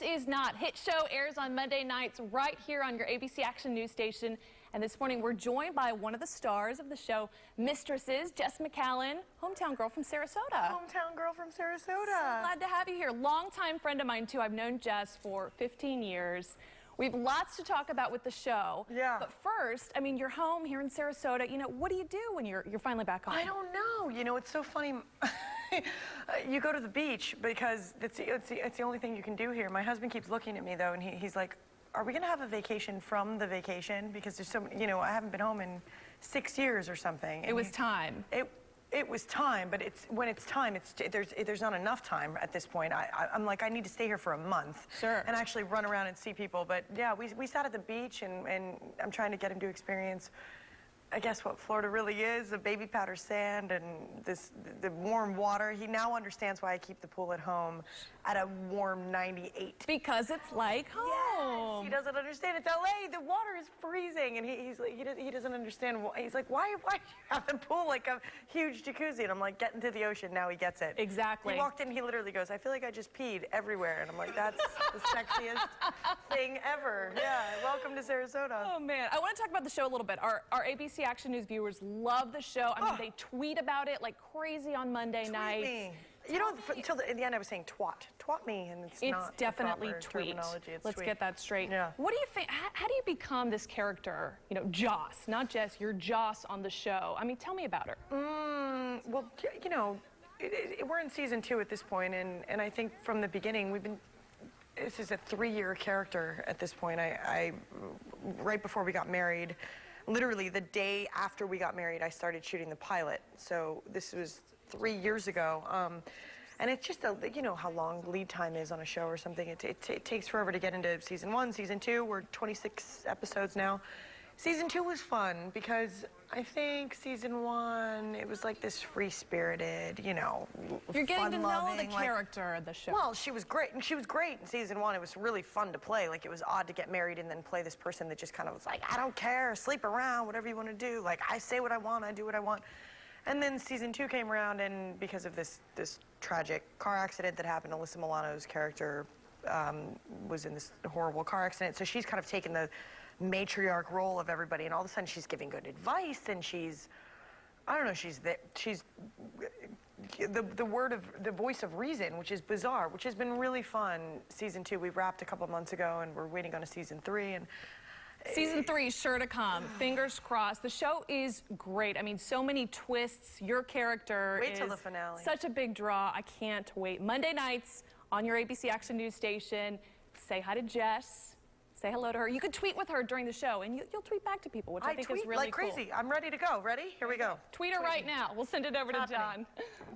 Is Not. Hit show airs on Monday nights right here on your ABC Action News Station. And this morning we're joined by one of the stars of the show, Mistresses, Jes Macallan, hometown girl from Sarasota. Hometown girl from Sarasota. So glad to have you here. Longtime friend of mine too. I've known Jes for 15 years. We have lots to talk about with the show. Yeah. But first, I mean, you're home here in Sarasota. You know, what do you do when you're finally back home? I don't know. You know, it's so funny. You go to the beach because it's the only thing you can do here. My husband keeps looking at me though, and he's like, "Are we gonna have a vacation from the vacation? Because there's so many, you know, I haven't been home in 6 years or something." It was time. It was time, but when it's time, there's not enough time at this point. I'm like, I need to stay here for a month. Sure. And actually run around and see people. But yeah, we sat at the beach, and I'm trying to get him to experience, I guess, what Florida really is, the baby powder sand and the warm water. He now understands why I keep the pool at home at a warm 98. Because it's like home. Yes, he doesn't understand. It's LA. The water is freezing, and he doesn't understand. He's like, why do you have the pool like a huge jacuzzi? And I'm like, get into the ocean. Now he gets it. Exactly. He walked in. He literally goes, I feel like I just peed everywhere. And I'm like, that's the sexiest thing ever. Yeah. Welcome to Sarasota. Oh man, I want to talk about the show a little bit. Our ABC Action News viewers love the show. I mean, they tweet about it like crazy on Monday nights. Me. You know, until in the end I was saying twat. Twat me, and it's not definitely the proper tweet. terminology. It's Let's tweet. get that straight. Yeah. What do you think? How do you become this character? You know, Joss, not Jes. You're Joss on the show. I mean, tell me about her. Well, you know, we're in season 2 at this point, and I think from the beginning this is a 3-year character at this point. I right before we got married, literally the day after we got married, I started shooting the pilot. So this was 3 years ago. And it's just, you know how long lead time is on a show or something. It takes forever to get into season 1, season 2. We're 26 episodes now. Season 2 was fun because I think season 1, it was like this free-spirited, you know, You're getting to know the fun-loving, character of the show. Well, she was great, and she was great in season 1. It was really fun to play. Like, it was odd to get married and then play this person that just kind of was like, I don't care, sleep around, whatever you want to do. Like, I say what I want, I do what I want. And then season 2 came around, and because of this tragic car accident that happened, Alyssa Milano's character was in this horrible car accident. So she's kind of taken the matriarch role of everybody, and all of a sudden she's giving good advice, and she's, I don't know, she's the voice of reason, which is bizarre, which has been really fun. Season 2 we wrapped a couple months ago, and we're waiting on a season 3, and Season 3 is sure to come. Fingers crossed. The show is great. I mean, so many twists. Your character wait till the finale. Such a big draw. I can't wait. Monday nights on your ABC Action News Station. Say hi to Jes. Say hello to her. You could tweet with her during the show, and you'll tweet back to people, which I think is really like cool. crazy. I'm ready to go. Ready? Here we go. Tweet her right now. We'll send it over to John.